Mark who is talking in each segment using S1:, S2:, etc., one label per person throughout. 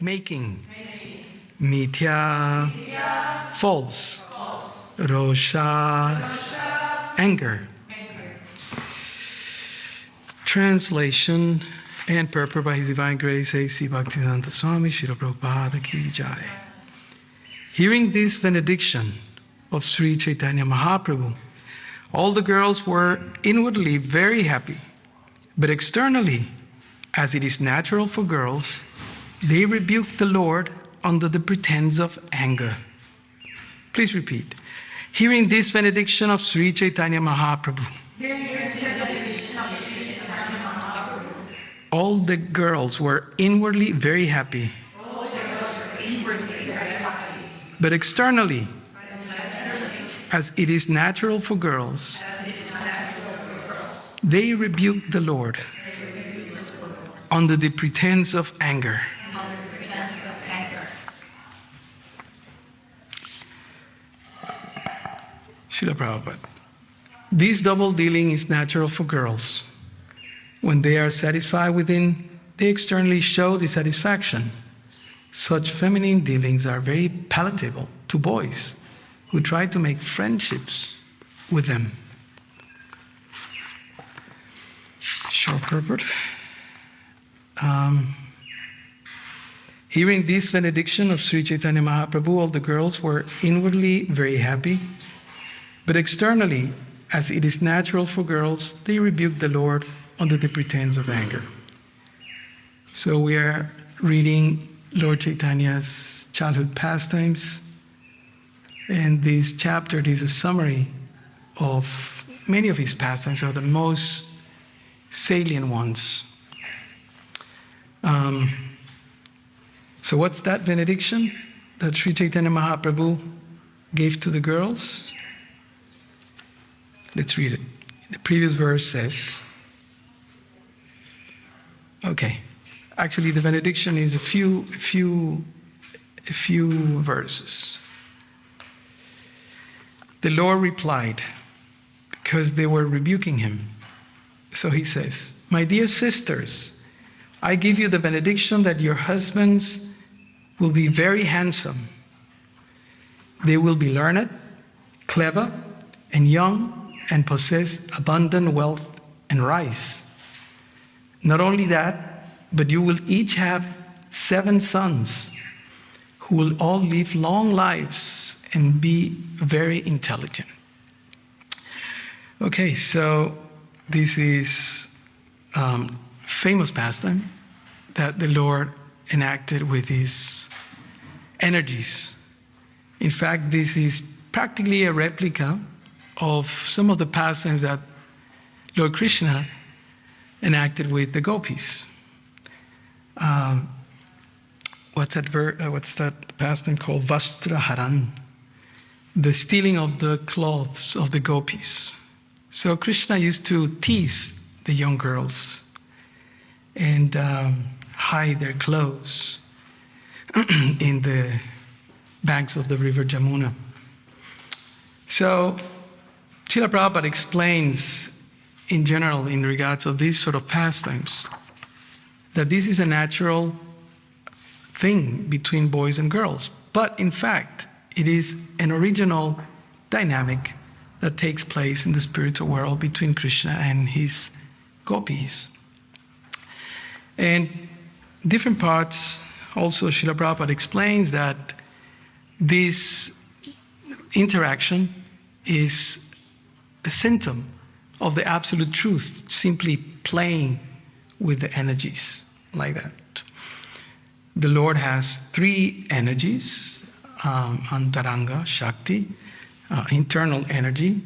S1: making. Mithya, false. Rosha, anger. Translation and purport by His Divine Grace A.C. Bhaktivedanta Swami Srila Prabhupada Ki Jai. Hearing this benediction of Sri Caitanya Mahaprabhu, all the girls were inwardly very happy, but externally, as it is natural for girls, they rebuked the Lord under the pretense of anger. Please repeat. Hearing this benediction of Sri Caitanya Mahaprabhu, all the girls were inwardly very happy, but externally, as it is natural for girls, they rebuked the Lord under the pretense of anger. Srila Prabhupada. This double dealing is natural for girls. When they are satisfied within, they externally show dissatisfaction. Such feminine dealings are very palatable to boys who try to make friendships with them. Short purport. Hearing this benediction of Sri Caitanya Mahaprabhu, all the girls were inwardly very happy, but externally, as it is natural for girls, they rebuked the Lord under the pretense of anger. So we are reading Lord Chaitanya's childhood pastimes, and this chapter is a summary of many of his pastimes, or the most salient ones. So what's that benediction that Sri Chaitanya Mahaprabhu gave to the girls? Let's read it. The previous verse says, okay, actually the benediction is a few verses. The Lord replied, because they were rebuking him. So he says, my dear sisters, I give you the benediction that your husbands will be very handsome. They will be learned, clever, and young, and possess abundant wealth and rice. Not only that, but you will each have 7 sons who will all live long lives and be very intelligent. Okay, so this is famous pastime that the Lord enacted with his energies. In fact, this is practically a replica of some of the pastimes that Lord Krishna enacted with the gopis. What's that pastime called? Vastraharan, the stealing of the clothes of the gopis. So Krishna used to tease the young girls and hide their clothes in the banks of the river Jamuna. So Srila Prabhupada explains in general in regards of these sort of pastimes that this is a natural thing between boys and girls. But in fact, it is an original dynamic that takes place in the spiritual world between Krishna and his gopis. And different parts, also Srila Prabhupada explains that this interaction is a symptom of the absolute truth, simply playing with the energies like that. The Lord has 3 energies, antaranga, Shakti, internal energy,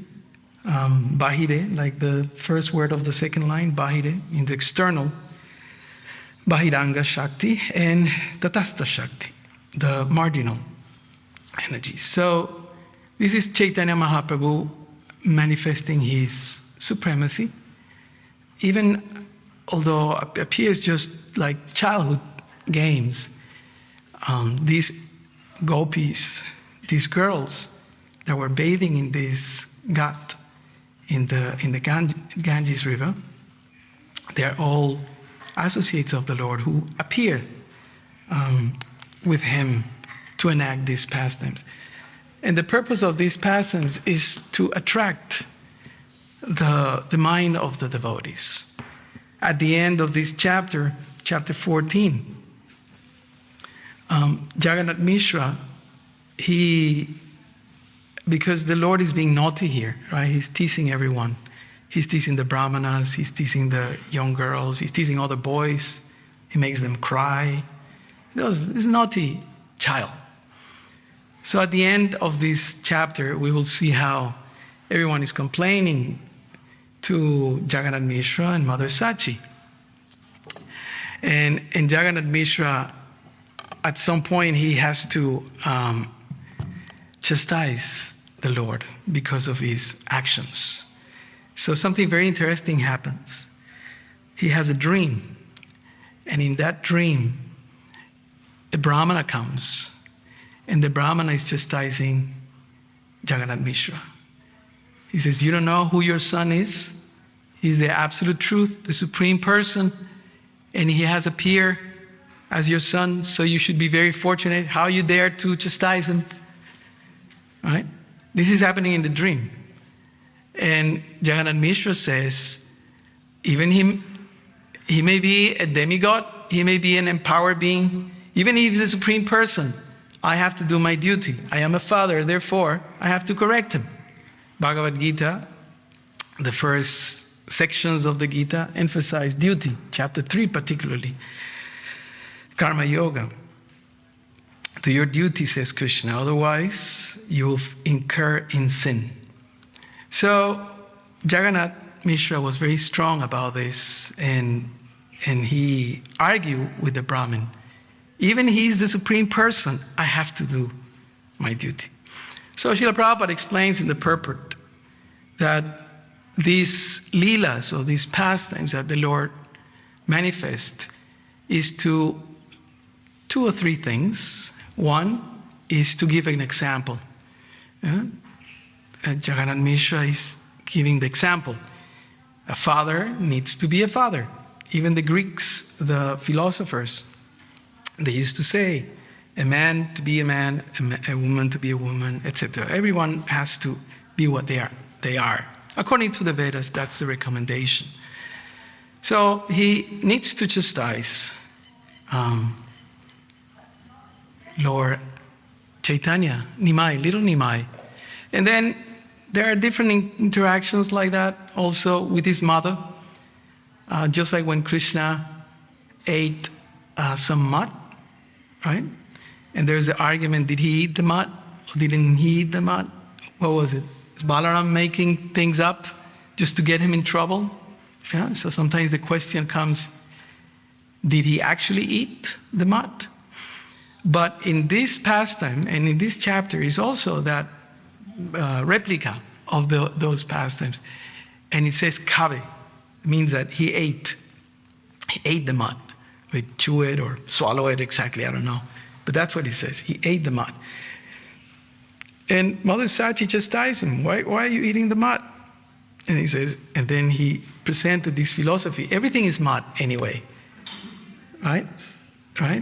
S1: bahire, like the first word of the second line, bahire, in the external, bahiranga Shakti, and tatastha Shakti, the marginal energy. So this is Chaitanya Mahaprabhu manifesting his supremacy, even although it appears just like childhood games. These gopis, these girls that were bathing in this ghat in the Ganges River, they are all associates of the Lord who appear with him to enact these pastimes. And the purpose of these pastimes is to attract the mind of the devotees. At the end of this chapter, chapter 14, Jagannath Mishra, because the Lord is being naughty here, right? He's teasing everyone. He's teasing the brahmanas, he's teasing the young girls, he's teasing all the boys. He makes them cry. He's a naughty child. So at the end of this chapter, we will see how everyone is complaining to Jagannath Mishra and Mother Sachi. And Jagannath Mishra, at some point, he has to chastise the Lord because of his actions. So something very interesting happens. He has a dream. And in that dream, a Brahmana comes. And the Brahmana is chastising Jagannath Mishra. He says, you don't know who your son is? He's the absolute truth, the supreme person. And he has appeared as your son, so you should be very fortunate. How you dare to chastise him? Right? This is happening in the dream. And Jagannath Mishra says, even him, he may be a demigod, he may be an empowered being, even if he's a supreme person, I have to do my duty. I am a father, therefore I have to correct him. Bhagavad Gita, the first sections of the Gita emphasize duty, chapter 3 particularly. Karma Yoga. Do your duty, says Krishna, otherwise you will incur in sin. So Jagannath Mishra was very strong about this, and he argued with the Brahmin. Even he's the supreme person, I have to do my duty. So Srila Prabhupada explains in the purport that these leelas, or these pastimes that the Lord manifests, is to 2 or 3 things. One is to give an example. Jagannath Mishra is giving the example. A father needs to be a father. Even the Greeks, the philosophers, they used to say, a man to be a man, a woman to be a woman, etc. Everyone has to be what they are. According to the Vedas, that's the recommendation. So he needs to chastise Lord Caitanya, Nimai, little Nimai. And then there are different interactions like that also with his mother. Just like when Krishna ate some mud, right? And there's the argument, did he eat the mud or didn't he eat the mud? What was it? Is Balaram making things up just to get him in trouble? Yeah? So sometimes the question comes, did he actually eat the mud? But in this pastime and in this chapter is also that replica of those pastimes. And it says kabe, means that he ate the mud. We chew it or swallow it exactly, I don't know. But that's what he says. He ate the mud. And Mother Sachi chastised him. Why are you eating the mud? And he says, and then he presented this philosophy. Everything is mud anyway. Right?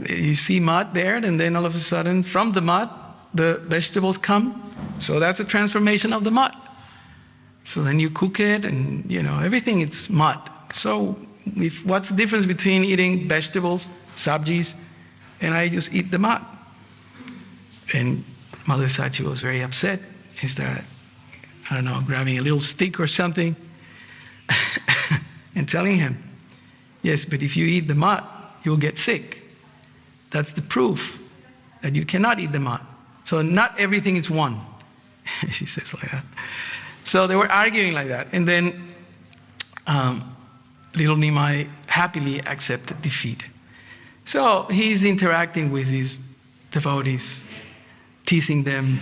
S1: You see mud there, and then all of a sudden, from the mud, the vegetables come. So that's a transformation of the mud. So then you cook it, and everything it's mud. So what's the difference between eating vegetables, sabjis, and I just eat the mud? And Mother Sachi was very upset. He started, grabbing a little stick or something and telling him, yes, but if you eat the mud, you'll get sick. That's the proof that you cannot eat the mud. So not everything is one. She says like that. So they were arguing like that. And then little Nimai happily accepted defeat. So he's interacting with his devotees, teasing them,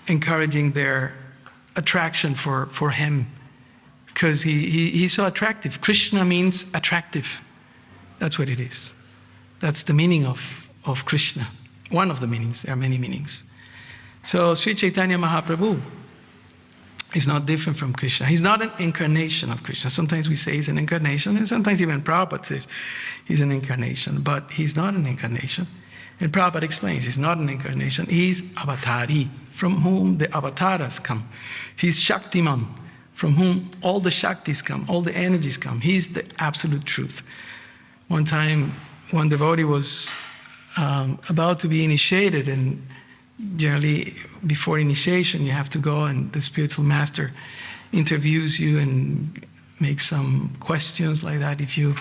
S1: encouraging their attraction for him, because he's so attractive. Krishna means attractive. That's what it is. That's the meaning of Krishna. One of the meanings. There are many meanings. So Sri Chaitanya Mahaprabhu, He's not different from Krishna. He's not an incarnation of Krishna. Sometimes we say he's an incarnation, and sometimes even Prabhupada says he's an incarnation, but he's not an incarnation. And Prabhupada explains he's not an incarnation. He's Avatari, from whom the avatars come. He's Shaktiman, from whom all the Shaktis come, all the energies come. He's the absolute truth. One time, one devotee was about to be initiated, and generally before initiation you have to go and the spiritual master interviews you and makes some questions like that, if you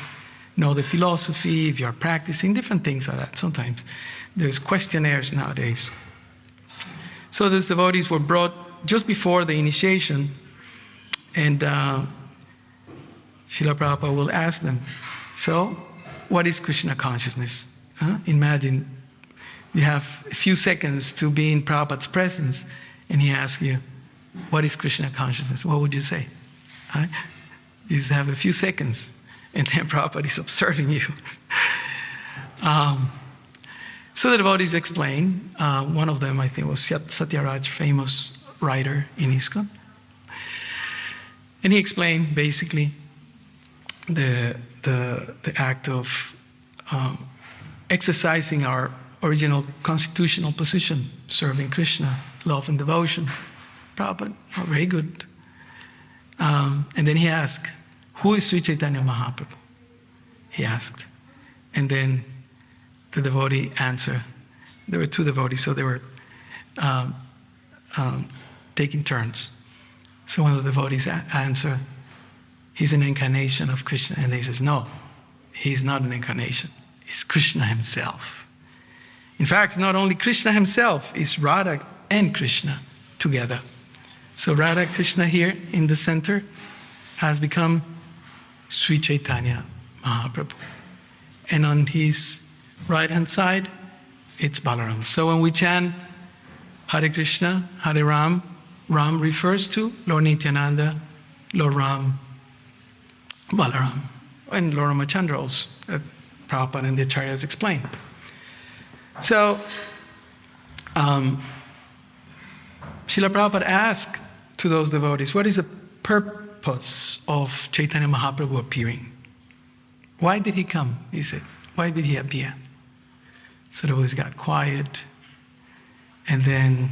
S1: know the philosophy, if you're practicing, different things like that. Sometimes there's questionnaires nowadays. So these devotees were brought just before the initiation, and Srila Prabhupada will ask them, so what is Krishna consciousness? Imagine you have a few seconds to be in Prabhupada's presence, and he asks you, what is Krishna consciousness? What would you say? You just have a few seconds, and then Prabhupada is observing you. So the devotees explain. One of them, I think, was Satyaraj, famous writer in ISKCON. And he explained basically the act of exercising our original constitutional position, serving Krishna, love and devotion. Prabhupada, very good. And then he asked, who is Sri Chaitanya Mahaprabhu? He asked. And then the devotee answered. There were two devotees, so they were taking turns. So one of the devotees answered, he's an incarnation of Krishna. And he says, no, he's not an incarnation. He's Krishna himself. In fact, it's not only Krishna himself, it's Radha and Krishna together. So Radha Krishna here in the center has become Sri Chaitanya Mahaprabhu. And on his right-hand side, it's Balaram. So when we chant Hare Krishna, Hare Ram, Ram refers to Lord Nityananda, Lord Ram, Balaram, and Lord Ramachandra also, Prabhupada and the Acharyas explain. So, Srila Prabhupada asked to those devotees, what is the purpose of Chaitanya Mahaprabhu appearing? Why did he come? He said, why did he appear? So the devotees got quiet, and then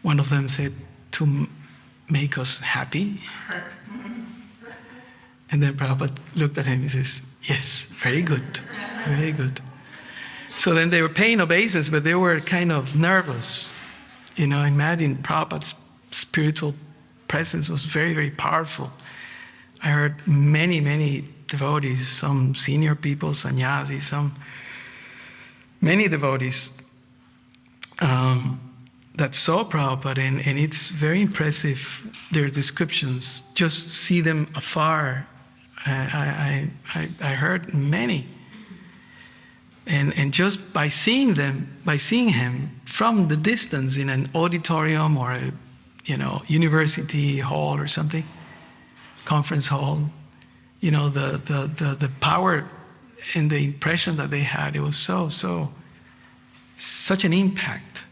S1: one of them said, to make us happy. And then Prabhupada looked at him and says, yes, very good, very good. So then they were paying obeisance, but they were kind of nervous. Imagine Prabhupada's spiritual presence was very, very powerful. I heard many, many devotees, some senior people, sannyasis, many devotees that saw Prabhupada, and it's very impressive, their descriptions. Just see them afar. I heard many. And just by seeing him from the distance in an auditorium or a university hall or something, conference hall, the power and the impression that they had, it was such an impact.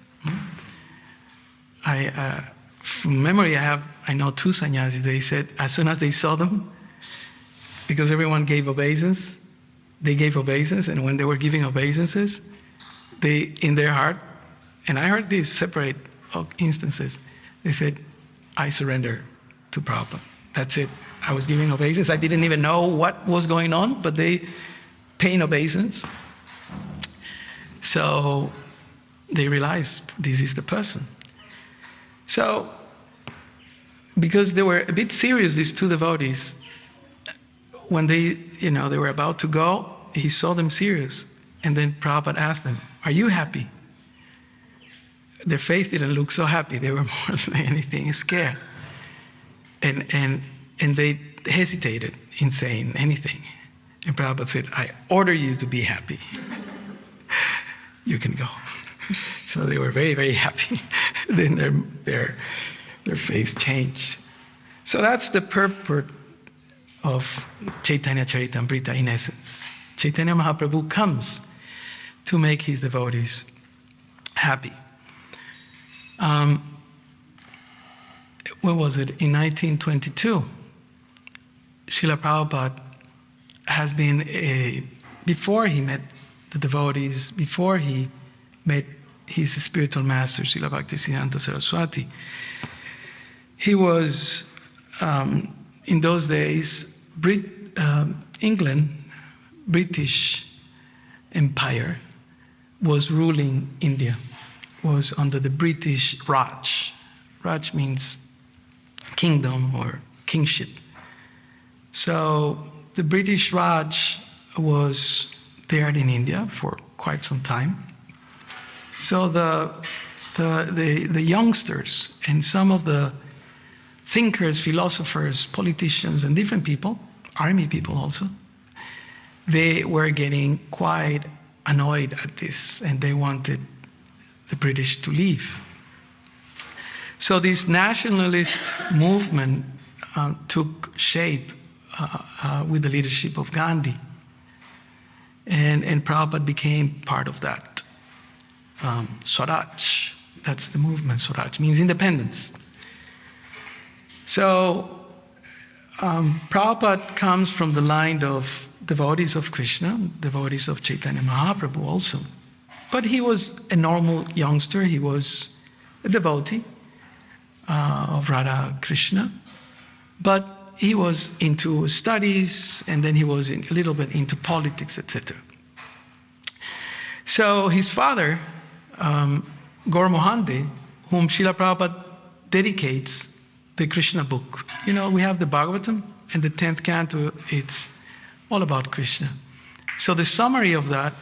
S1: From memory, I know two sannyasis. They said as soon as they saw them, because everyone gave obeisance, they gave obeisance, and when they were giving obeisances, they, in their heart, and I heard these separate instances, they said, I surrender to Prabhupada. That's it. I was giving obeisance. I didn't even know what was going on, but they paid obeisance. So they realized this is the person. So, because they were a bit serious, these two devotees, when they were about to go, he saw them serious. And then Prabhupada asked them, are you happy? Their face didn't look so happy. They were more than anything scared. And they hesitated in saying anything. And Prabhupada said, I order you to be happy. You can go. So they were very, very happy. Then their face changed. So that's the purport of Caitanya Caritamrita in essence. Chaitanya Mahaprabhu comes to make his devotees happy. what was it, in 1922, Srila Prabhupada has been before he met the devotees, before he met his spiritual master, Srila Bhaktisiddhanta Saraswati, he was, in those days, England, British Empire, was ruling India, was under the British Raj. Raj means kingdom or kingship. So the British Raj was there in India for quite some time. So the youngsters and some of the thinkers, philosophers, politicians, and different people, army people also, they were getting quite annoyed at this, and they wanted the British to leave. So this nationalist movement took shape with the leadership of Gandhi, and Prabhupada became part of that. Swaraj, that's the movement. Swaraj means independence. So Prabhupada comes from the line of devotees of Krishna, devotees of Chaitanya Mahaprabhu also. But he was a normal youngster. He was a devotee of Radha Krishna. But he was into studies, and then he was a little bit into politics, etc. So his father, Gaur Mohande, whom Srila Prabhupada dedicates the Krishna book. You know, we have the Bhagavatam, and the 10th canto, it's all about Krishna. So the summary of that,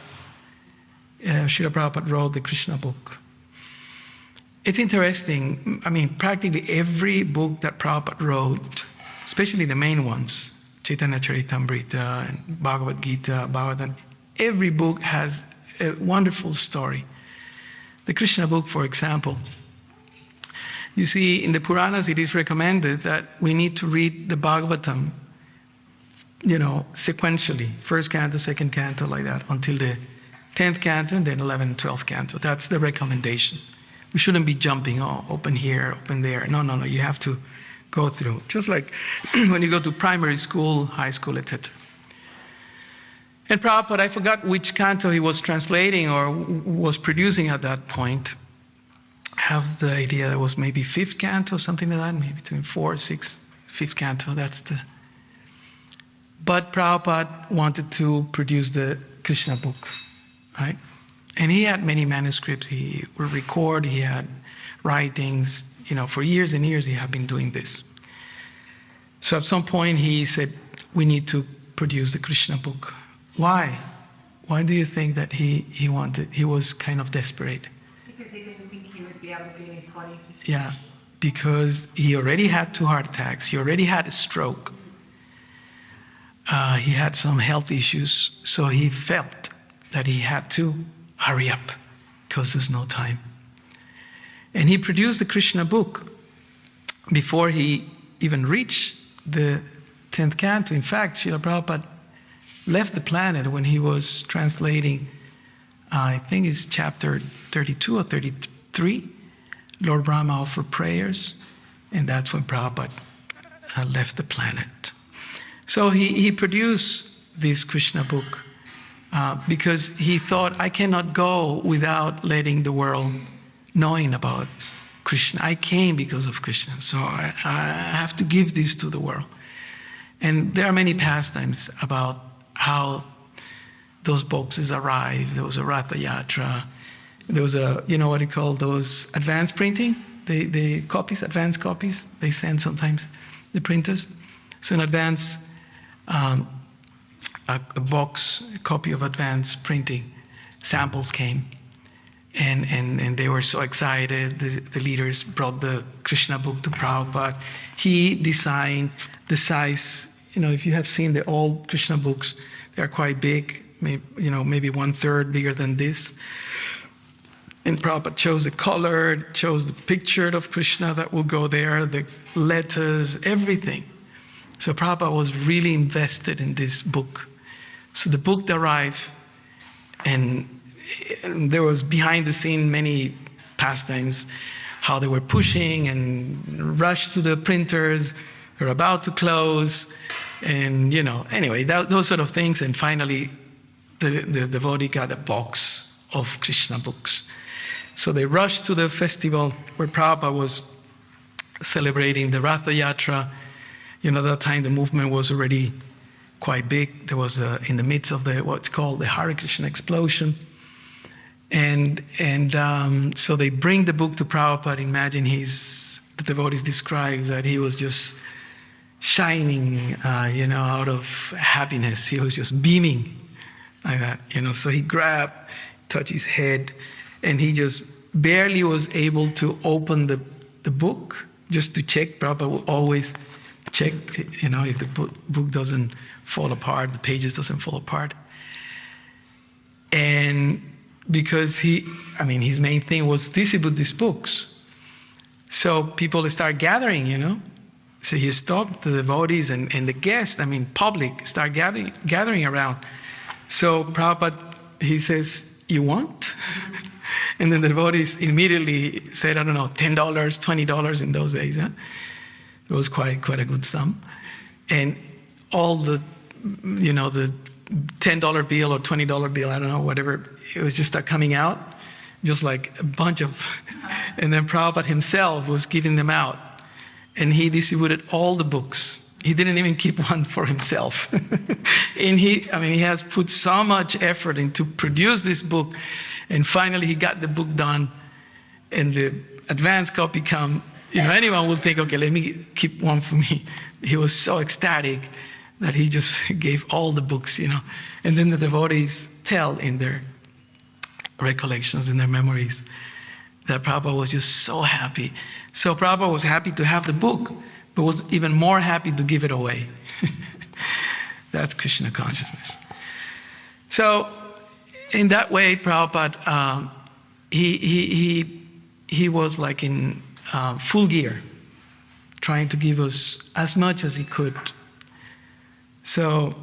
S1: Srila Prabhupada wrote the Krishna book. It's interesting. I mean, practically every book that Prabhupada wrote, especially the main ones, Chaitanya Caritamrita and Bhagavad Gita, Bhagavatam, every book has a wonderful story. The Krishna book, for example, you see, in the Puranas, it is recommended that we need to read the Bhagavatam, you know, sequentially. First canto, second canto, like that, until the 10th canto, and then 11th and 12th canto. That's the recommendation. We shouldn't be jumping, open here, open there. No, you have to go through. Just like when you go to primary school, high school, etc. And Prabhupada, I forgot which canto he was translating or was producing at that point. I have the idea that was maybe 5th canto, something like that, maybe between 4, 6, 5th canto. But Prabhupada wanted to produce the Krishna book, right? And he had many manuscripts. He would record. He had writings. You know, for years and years he had been doing this. So at some point he said, "We need to produce the Krishna book." Why? Why do you think that he wanted? He was kind of desperate.
S2: Because he didn't think he would be able to be in his body.
S1: Yeah, because he already had 2 heart attacks. He already had a stroke. He had some health issues, so he felt that he had to hurry up because there's no time. And he produced the Krishna book before he even reached the 10th canto. In fact, Srila Prabhupada left the planet when he was translating, I think it's chapter 32 or 33, Lord Brahma offered prayers, and that's when Prabhupada left the planet. So he produced this Krishna book because he thought, I cannot go without letting the world knowing about Krishna. I came because of Krishna, so I have to give this to the world. And there are many pastimes about how those boxes arrived. There was a Ratha Yatra. There was a, you know what you call those advanced printing? The copies, advanced copies, they send sometimes, the printers. So in advance, a box, a copy of advanced printing, samples came. And they were so excited. The leaders brought the Krishna book to Prabhupada. He designed the size. You know, if you have seen the old Krishna books, they are quite big, maybe 1/3 bigger than this. And Prabhupada chose the color, chose the picture of Krishna that will go there, the letters, everything. So Prabhupada was really invested in this book. So the book arrived, and there was behind the scene many pastimes, how they were pushing and rushed to the printers. They're about to close, and anyway, those sort of things. And finally, the devotee got a box of Krishna books. So they rushed to the festival where Prabhupada was celebrating the Ratha Yatra. At that time the movement was already quite big. There was in the midst of what's called the Hare Krishna explosion. And so they bring the book to Prabhupada. Imagine the devotees describe that he was just shining, out of happiness. He was just beaming like that, So he grabbed, touched his head, and he just barely was able to open the book just to check. Prabhupada will always check, if the book doesn't fall apart, the pages doesn't fall apart. And because his main thing was distribute these books. So people start gathering, So he stopped the devotees and the guests, public, start gathering around. So Prabhupada, he says, "You want?" And then the devotees immediately said, I don't know, $10, $20 in those days. It was quite a good sum. And all the $10 bill or $20 bill, I don't know, whatever, it was just coming out, just like a bunch of, and then Prabhupada himself was giving them out. And he distributed all the books. He didn't even keep one for himself. And he has put so much effort into produce this book. And finally he got the book done, and the advanced copy come. Anyone would think, okay, let me keep one for me. He was so ecstatic that he just gave all the books, And then the devotees tell in their recollections, in their memories, that Prabhupada was just so happy. So Prabhupada was happy to have the book, but was even more happy to give it away. That's Krishna consciousness. So in that way, Prabhupada, he was like in full gear, trying to give us as much as he could. So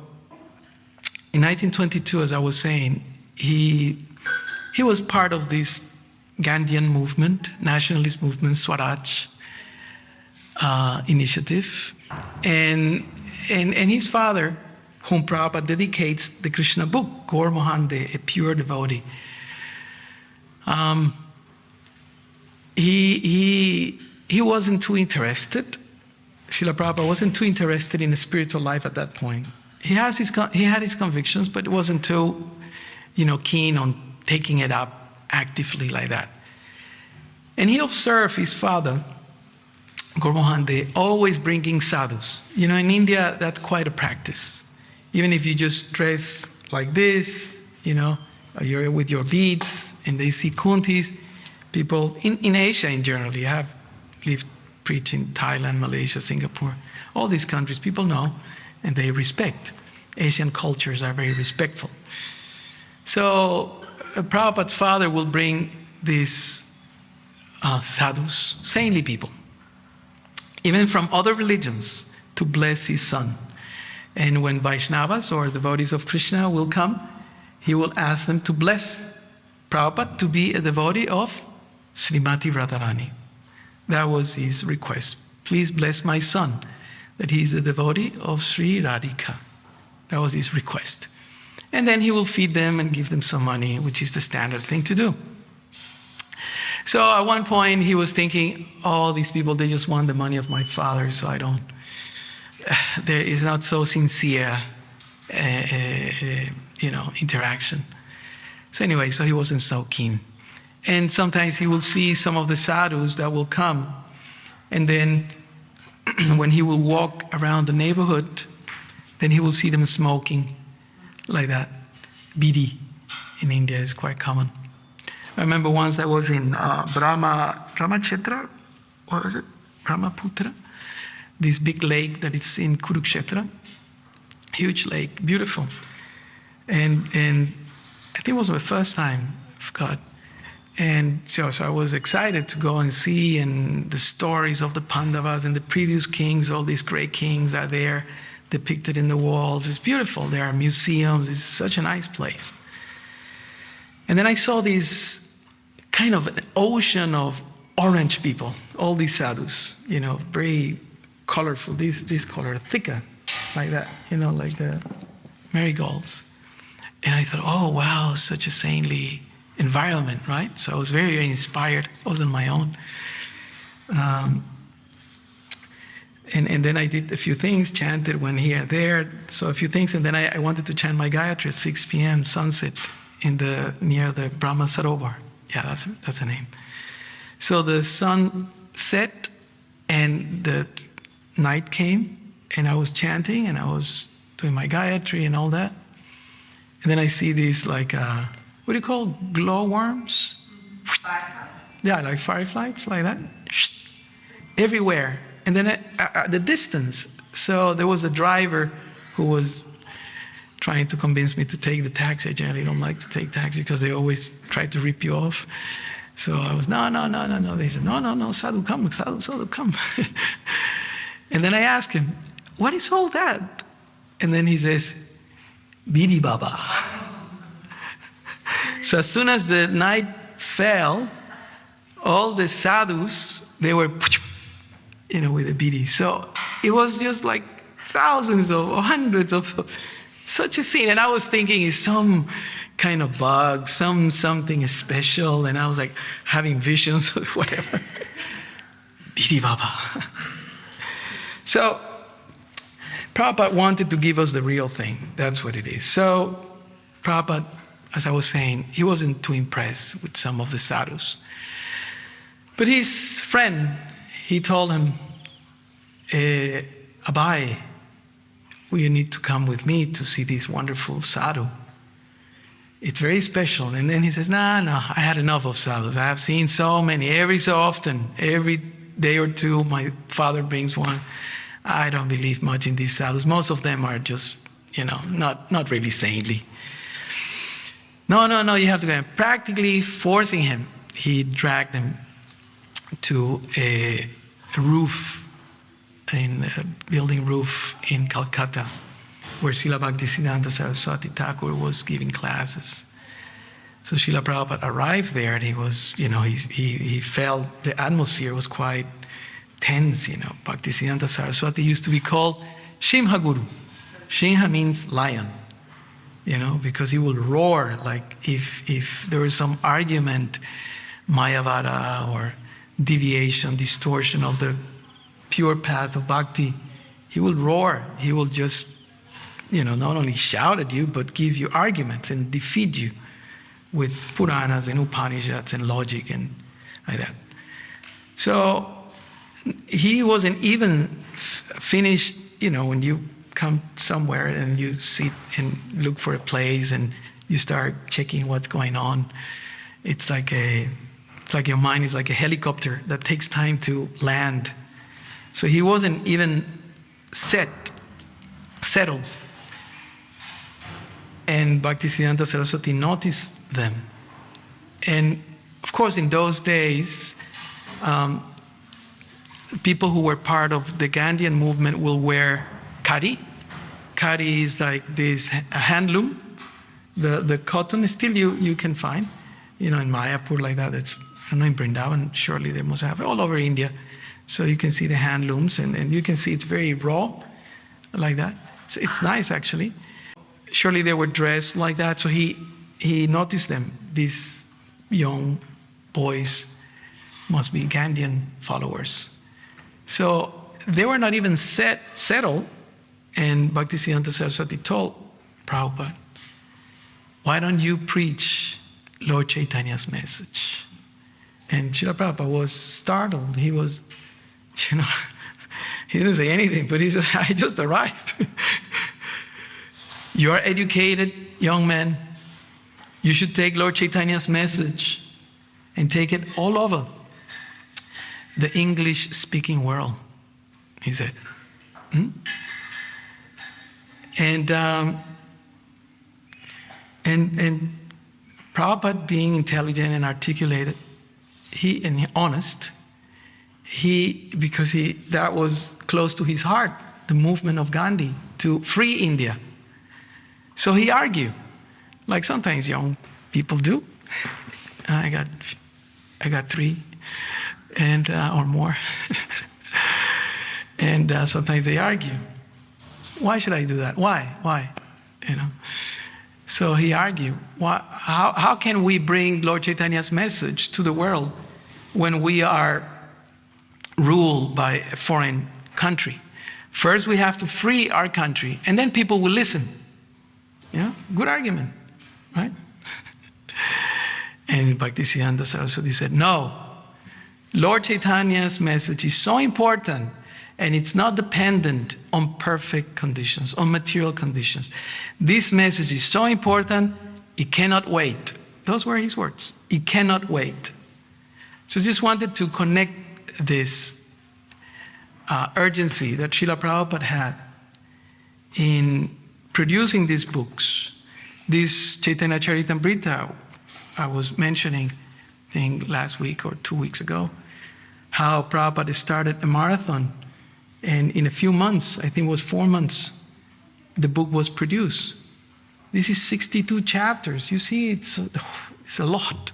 S1: in 1922, as I was saying, he was part of this Gandhian movement, nationalist movement, Swaraj initiative, and his father, whom Prabhupada dedicates the Krishna book, Gaur Mohande, a pure devotee. He wasn't too interested. Srila Prabhupada wasn't too interested in the spiritual life at that point. He had his convictions, but wasn't too, keen on taking it up actively like that. And he observed his father, Gaur Mohande, always bringing sadhus. In India, that's quite a practice. Even if you just dress like this, you're with your beads, and they see kuntis, people in Asia in general, I have lived, preached in Thailand, Malaysia, Singapore, all these countries, people know, and they respect. Asian cultures are very respectful. So Prabhupada's father will bring these sadhus, saintly people, even from other religions, to bless his son. And when Vaishnavas or devotees of Krishna will come, he will ask them to bless Prabhupada to be a devotee of Srimati Radharani. That was his request. Please bless my son, that he is a devotee of Sri Radhika. That was his request. And then he will feed them and give them some money, which is the standard thing to do. So at one point he was thinking, oh, these people, they just want the money of my father, so there is not so sincere, interaction. So anyway, so he wasn't so keen. And sometimes he will see some of the sadhus that will come, and then when he will walk around the neighborhood, then he will see them smoking like that. Bidi in India is quite common. I remember once I was in Brahmachetra, what was it? Brahmaputra, this big lake that is in Kurukshetra, huge lake, beautiful. And I think it was my first time, I forgot. And so I was excited to go and see, and the stories of the Pandavas and the previous kings, all these great kings are there depicted in the walls. It's beautiful. There are museums. It's such a nice place. And then I saw this kind of an ocean of orange people, all these sadhus, very colorful, this color, thicker, like that, like the marigolds. And I thought, oh, wow, such a saintly environment, right? So I was very, very inspired. I was on my own. And then I did a few things, chanted when here and there, so a few things, and then I wanted to chant my Gayatri at 6 p.m. sunset near the Brahma Sarovar. Yeah, that's the name. So the sun set and the night came, and I was chanting and I was doing my Gayatri and all that. And then I see these like, what do you call glowworms?
S2: Fireflies.
S1: Yeah, like fireflies, like that, everywhere. And then at the distance, so there was a driver who was trying to convince me to take the taxi. I generally don't like to take taxi because they always try to rip you off. So I was, no. They said, no, sadhu, come. And then I asked him, what is all that? And then he says, Bidi Baba. So as soon as the night fell, all the sadhus, they were, with a bidi. So it was just like thousands or hundreds of such a scene. And I was thinking it's some kind of bug, something special. And I was like having visions or whatever. Bidi Baba. So Prabhupada wanted to give us the real thing. That's what it is. So Prabhupada, as I was saying, he wasn't too impressed with some of the sadhus. But his friend, he told him, Abai, you need to come with me to see this wonderful sadhu. It's very special. And then he says, no, I had enough of sadhus. I have seen so many, every so often, every day or two, my father brings one. I don't believe much in these sadhus. Most of them are just, not really saintly. No, you have to go. Practically forcing him, he dragged him to a roof, in a building roof in Calcutta, where Srila Bhaktisiddhanta Saraswati Thakur was giving classes. So Srila Prabhupada arrived there, and he was, he felt the atmosphere was quite tense, Bhaktisiddhanta Saraswati used to be called Simha Guru. Simha means lion, because he will roar like if there was some argument, Mayavada or deviation, distortion of the pure path of bhakti, he will roar. He will just, not only shout at you, but give you arguments and defeat you with Puranas and Upanishads and logic and like that. So he wasn't even finished, when you come somewhere and you sit and look for a place and you start checking what's going on. It's like your mind is like a helicopter that takes time to land. So he wasn't even settled. And Bhaktisiddhanta Saraswati noticed them. And of course, in those days, people who were part of the Gandhian movement will wear khadi. Khadi is like this handloom. The cotton still you can find, in Mayapur like that. It's, I don't know, in Vrindavan, surely they must have it all over India. So you can see the handlooms, and you can see it's very raw, like that. It's nice, actually. Surely they were dressed like that. So he noticed them. These young boys must be Gandhian followers. So they were not even settled. And Bhaktisiddhanta Saraswati told Prabhupada, why don't you preach Lord Chaitanya's message? And Srila Prabhupada was startled. He was, he didn't say anything, but he said, I just arrived. You are educated, young man. You should take Lord Chaitanya's message and take it all over the English-speaking world, he said. And Prabhupada, being intelligent and articulated, and honest, because that was close to his heart, the movement of Gandhi to free India. So he argued, like sometimes young people do. I got 3. and or more. And sometimes they argue. Why should I do that? Why? You know. So he argued. How can we bring Lord Chaitanya's message to the world when we are ruled by a foreign country? First, we have to free our country, and then people will listen. Yeah, good argument, right? And Bhaktisiddhanta Saraswati said, no, Lord Chaitanya's message is so important, and it's not dependent on perfect conditions, on material conditions. This message is so important, it cannot wait. Those were his words. It cannot wait. So I just wanted to connect this urgency that Srila Prabhupada had in producing these books. This Chaitanya Charitamrita I was mentioning, I think last week or 2 weeks ago, how Prabhupada started a marathon, and in a few months, I think it was 4 months, the book was produced. This is 62 chapters. You see, it's a lot.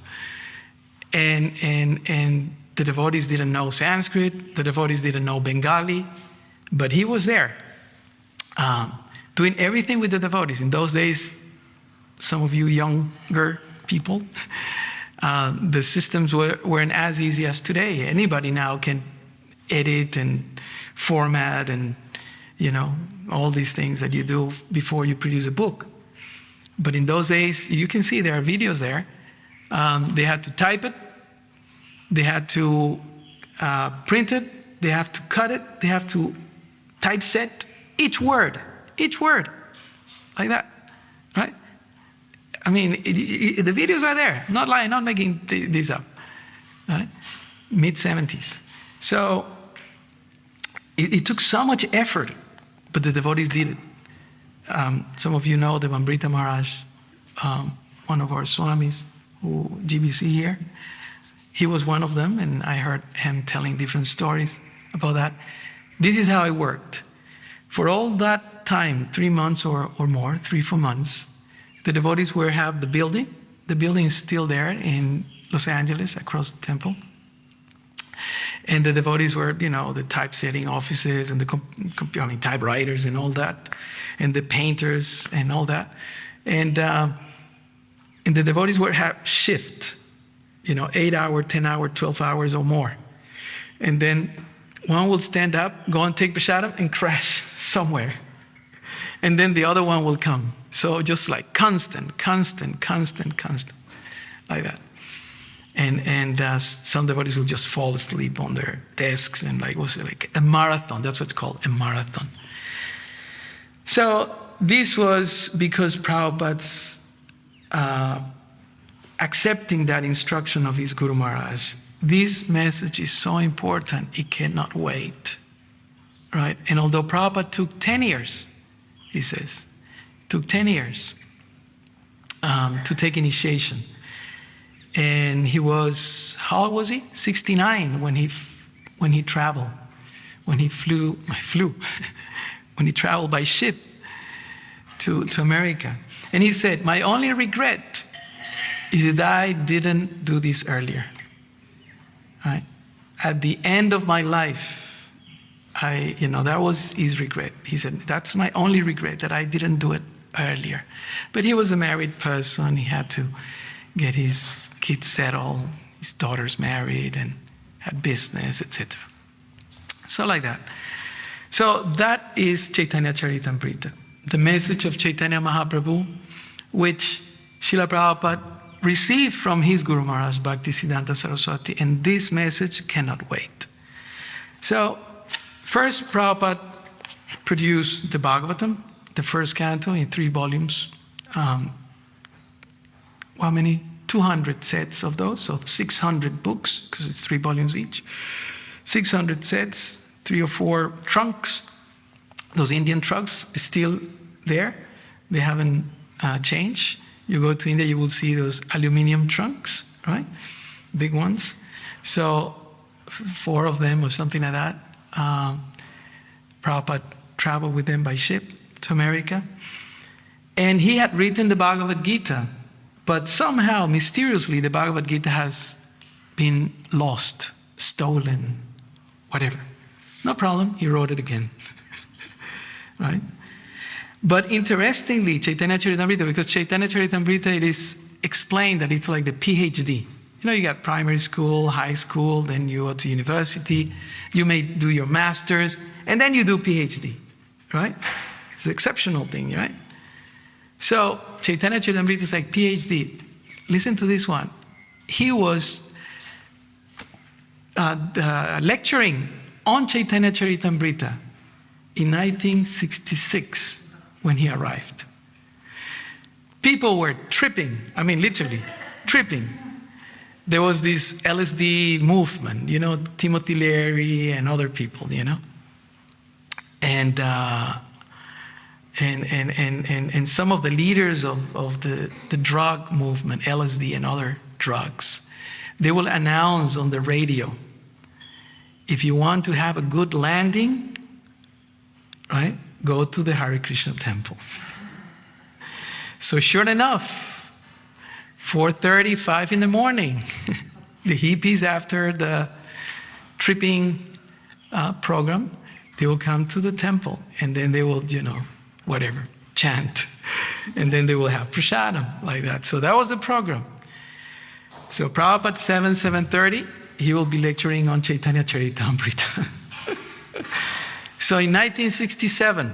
S1: And the devotees didn't know Sanskrit, the devotees didn't know Bengali, but he was there, doing everything with the devotees. In those days, some of you younger people, the systems weren't as easy as today. Anybody now can edit and format and, all these things that you do before you produce a book. But in those days, you can see there are videos there. They had to type it, they had to print it, they have to cut it, they have to typeset each word, like that, right? I mean, the videos are there. I'm not lying, not making these up, right? Mid-70s. So it took so much effort, but the devotees did it. Some of you know the Amrita Maharaj, one of our swamis, who GBC here. He was one of them, and I heard him telling different stories about that. This is how it worked. For all that time, 3 months or more, 3-4 months, the devotees will have the building. The building is still there in Los Angeles, across the temple. And the devotees were, the typesetting offices and the typewriters and all that, and the painters and all that. And the devotees would have shift, 8 hour, 10 hour, 12 hours or more. And then one will stand up, go and take prasadam and crash somewhere. And then the other one will come. So just like constant, like that. And some devotees will just fall asleep on their desks, and it was like a marathon. That's what's called, a marathon. So this was because Prabhupada's accepting that instruction of his Guru Maharaj. This message is so important, it cannot wait, right? And although Prabhupada took 10 years, he says, took 10 years to take initiation. And he was, how old was he? 69 when he traveled, when he when he traveled by ship to America. And he said, my only regret is that I didn't do this earlier. Right? At the end of my life, that was his regret. He said, that's my only regret, that I didn't do it earlier. But he was a married person. He had to get his kids settled, his daughters married, and had business, etc. So like that. So that is Chaitanya Charitamrita, the message of Chaitanya Mahaprabhu, which Srila Prabhupada received from his Guru Maharaj, Bhaktisiddhanta Saraswati, and this message cannot wait. So first, Prabhupada produced the Bhagavatam, the first canto, in 3 volumes. How many? 200 sets of those, so 600 books, because it's 3 volumes each. 600 sets, 3 or 4 trunks. Those Indian trunks are still there. They haven't changed. You go to India, you will see those aluminum trunks, right? Big ones. So 4 of them or something like that. Prabhupada traveled with them by ship to America. And he had written the Bhagavad Gita, but somehow, mysteriously, the Bhagavad Gita has been lost. stolen, whatever. No problem, he wrote it again. Right? But interestingly, Caitanya Caritamrita, because Caitanya Caritamrita, it is explained that it's like the PhD. You got primary school, high school, then you go to university, you may do your master's, and then you do PhD, right? It's an exceptional thing, right? So Caitanya Caritamrita is like PhD. Listen to this one. He was lecturing on Caitanya Caritamrita in 1966 when he arrived. People were tripping, literally tripping. There was this LSD movement, Timothy Leary and other people, and some of the leaders of the drug movement, LSD and other drugs, they will announce on the radio, if you want to have a good landing, right, go to the Hare Krishna temple. So sure enough, 4:35 in the morning, the hippies, after the tripping program, they will come to the temple, and then they will, whatever, chant. And then they will have prasadam, like that. So that was the program. So Prabhupada, 7:30, he will be lecturing on Caitanya Caritamrita. So in 1967,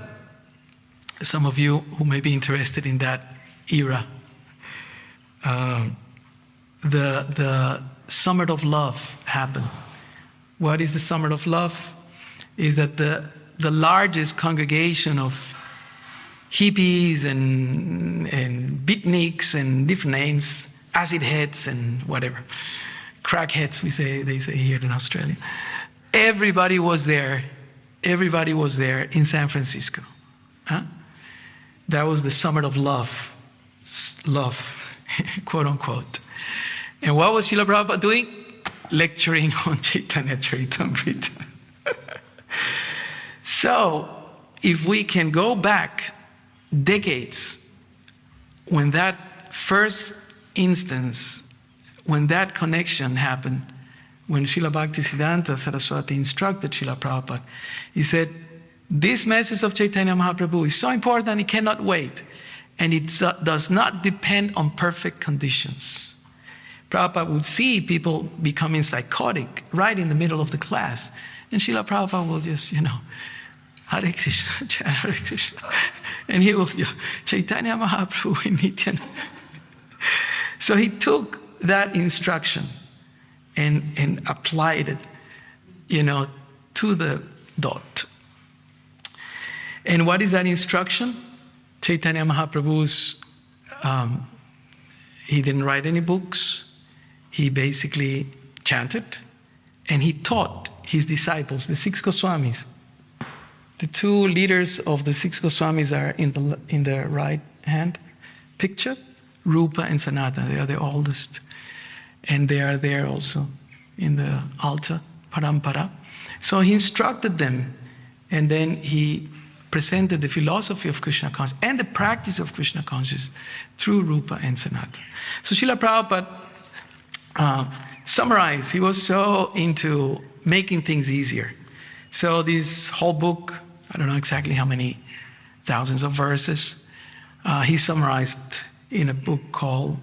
S1: some of you who may be interested in that era, the Summit of Love happened. What is the Summit of Love? Is that the largest congregation of hippies and beatniks and different names, acid heads and whatever, crackheads they say here in Australia. Everybody was there. Everybody was there in San Francisco. That was the Summit of Love, quote unquote. And what was Srila Prabhupada doing? Lecturing on Caitanya Caritamrita. So, if we can go back decades, when that first instance, when that connection happened, when Srila Bhaktisiddhanta Saraswati instructed Srila Prabhupada, he said, this message of Chaitanya Mahaprabhu is so important, it cannot wait. And it does not depend on perfect conditions. Prabhupada would see people becoming psychotic right in the middle of the class. And Srila Prabhupada will just, Hare Krishna, Hare Krishna. And he will, Chaitanya Mahaprabhu in Nityananda. So he took that instruction and applied it, to the dot. And what is that instruction? Chaitanya Mahaprabhu's, he didn't write any books. He basically chanted, and he taught his disciples, the 6 Goswamis. The 2 leaders of the 6 Goswamis are in the right hand picture, Rupa and Sanatana. They are the oldest. And they are there also in the altar, parampara. So he instructed them, and then he presented the philosophy of Krishna consciousness and the practice of Krishna consciousness through Rupa and Sanatana. So Srila Prabhupada summarized, he was so into making things easier. So this whole book, I don't know exactly how many thousands of verses, he summarized in a book called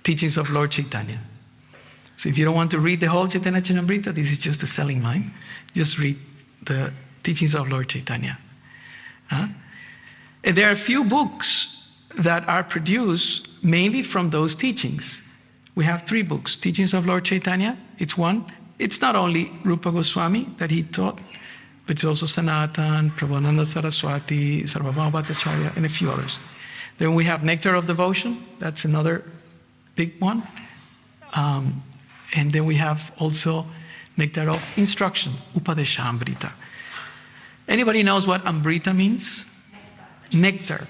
S1: Teachings of Lord Chaitanya. So if you don't want to read the whole Caitanya Caritamrita, this is just a selling line. Just read the Teachings of Lord Chaitanya. And there are a few books that are produced mainly from those teachings. We have 3 books. Teachings of Lord Chaitanya, it's one. It's not only Rupa Goswami that he taught, but it's also Sanatan, Prabhupada Saraswati, Sarvabhauma Bhattacharya, and a few others. Then we have Nectar of Devotion, that's another big one. And then we have also Nectar of Instruction, Upadeshamrita. Anybody knows what Amrita means? Nectar.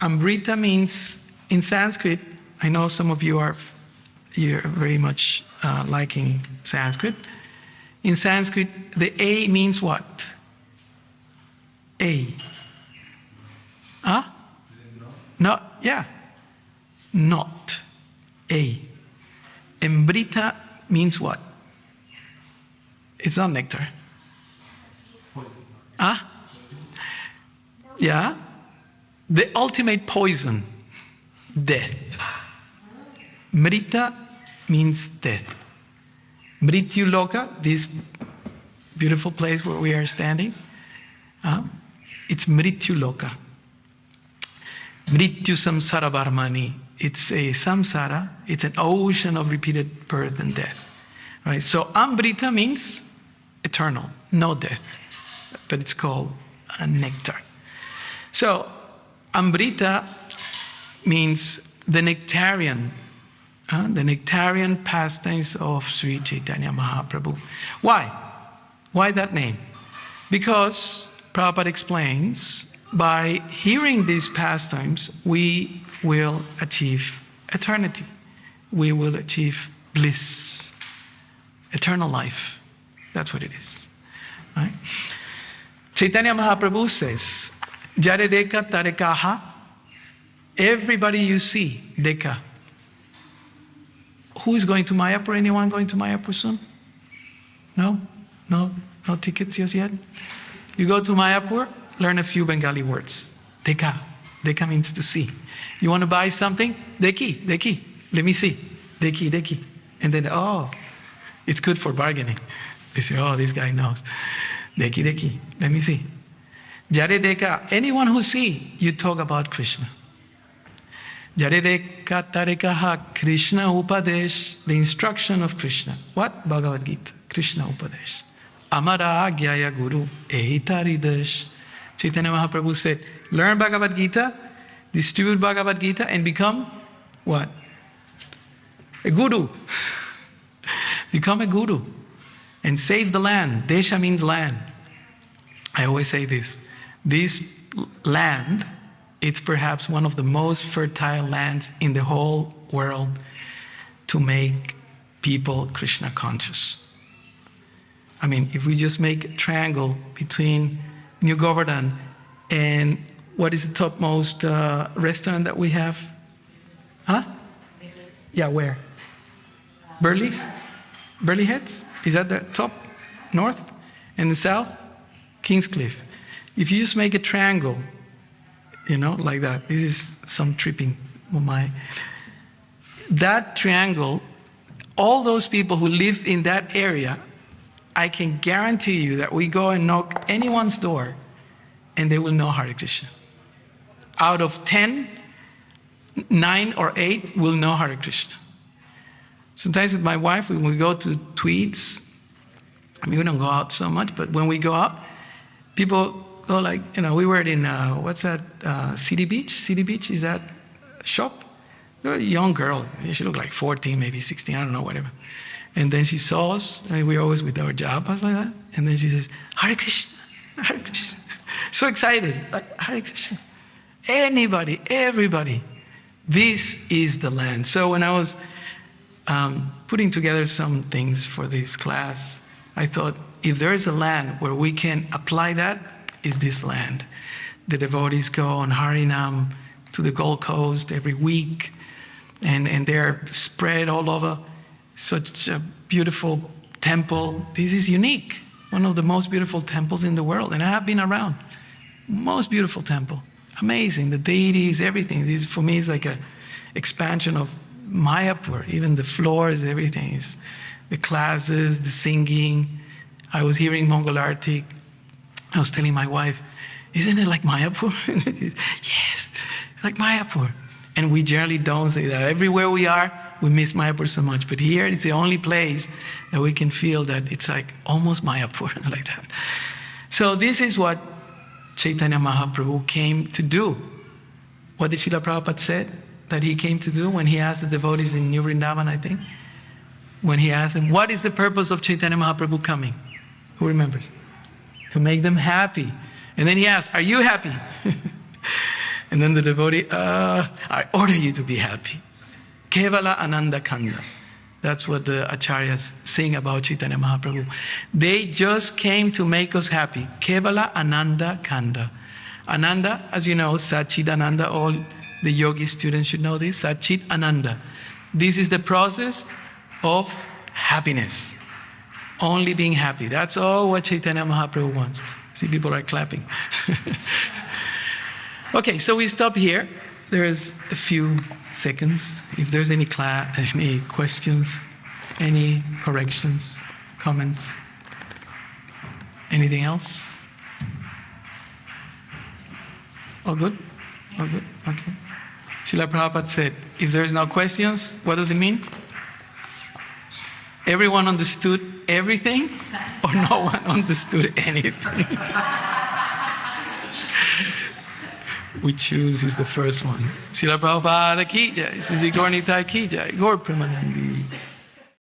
S1: Amrita means, in Sanskrit, I know some of you are very much liking Sanskrit. In Sanskrit, the A means what? A. Huh? No, yeah. Not. A. Amrita means what? It's not nectar. Ah? Yeah? The ultimate poison, death. Mrita means death. Mrityu Loka, this beautiful place where we are standing, it's Mrityu Loka. Mrityu Samsara Varmani. It's a samsara, it's an ocean of repeated birth and death. Right? So Amrita means eternal, no death. But it's called a nectar. So Amrita means the nectarian pastimes of Sri Chaitanya Mahaprabhu. Why? Why that name? Because Prabhupada explains, by hearing these pastimes, we will achieve eternity. We will achieve bliss, eternal life. That's what it is. Right? Chaitanya Mahaprabhu says, Jare deka tare kaha. Everybody you see, deka. Who is going to Mayapur? Anyone going to Mayapur soon? No? No tickets just yet? You go to Mayapur, learn a few Bengali words. Deka. Deka means to see. You want to buy something? Deki. Let me see. Deki. And then, oh, it's good for bargaining. They say, oh, this guy knows. Deki. Let me see. Jare deka. Anyone who see, you talk about Krishna. Jare deka tarekaha. Krishna Upadesh. The instruction of Krishna. What? Bhagavad Gita. Krishna Upadesh. Amara Gyaya Guru. Ehitaridash. Chaitanya Mahaprabhu said, learn Bhagavad Gita, distribute Bhagavad Gita, and become what? A guru. Become a guru. And save the land. Desha means land. I always say this. This land, it's perhaps one of the most fertile lands in the whole world to make people Krishna conscious. I mean, if we just make a triangle between New Govardhana and what is the topmost restaurant that we have? Huh? Yeah, where? Burley's? Burley Heads? Is that the top? North? And the south? Kingscliff. If you just make a triangle, like that. This is some tripping. Oh my. That triangle, all those people who live in that area, I can guarantee you that we go and knock anyone's door and they will know Hare Krishna. Out of 10, 9 or 8 will know Hare Krishna. Sometimes with my wife, when we go to Tweeds, I mean, we don't go out so much, but when we go out, people go like, we were in, what's that, City Beach? City Beach, is that shop? A young girl, she looked like 14, maybe 16, I don't know, whatever. And then she saw us, and we were always with our jabas like that. And then she says, Hare Krishna, Hare Krishna. So excited, like Hare Krishna. Anybody, everybody. This is the land. So when I was putting together some things for this class, I thought, if there is a land where we can apply that, is this land. The devotees go on Harinam to the Gold Coast every week, and they're spread all over. Such a beautiful temple. This is unique. One of the most beautiful temples in the world. And I have been around. Most beautiful temple. Amazing. The deities, everything. This, for me, is like an expansion of Mayapur. Even the floors, everything. Is the classes, the singing. I was hearing Mongol Artik. I was telling my wife, isn't it like Mayapur? Yes, it's like Mayapur. And we generally don't say that. Everywhere we are, we miss Mayapur so much. But here, it's the only place that we can feel that it's like almost Mayapur, like that. So this is what Chaitanya Mahaprabhu came to do. What did Srila Prabhupada said that he came to do when he asked the devotees in New Vrindavan, I think? When he asked them, what is the purpose of Chaitanya Mahaprabhu coming? Who remembers? To make them happy. And then he asked, are you happy? And then the devotee, I order you to be happy. Kevala Ananda Kanda. That's what the acharyas sing about Chaitanya Mahaprabhu. They just came to make us happy. Kevala Ananda Kanda. Ananda, as you know, Satchit Ananda, all the yogi students should know this. Satchit Ananda. This is the process of happiness. Only being happy. That's all what Chaitanya Mahaprabhu wants. See, people are clapping. Okay, so we stop here. There's a few seconds. If there's any questions, any corrections, comments, anything else? All good? All good? Okay. Srila Prabhupada said, if there's no questions, what does it mean? Everyone understood everything, or no one understood anything? We choose is the first one. Srila Prabhupada ki jai, Sri Gaura Nitai ki jai, Gaur Premanandi.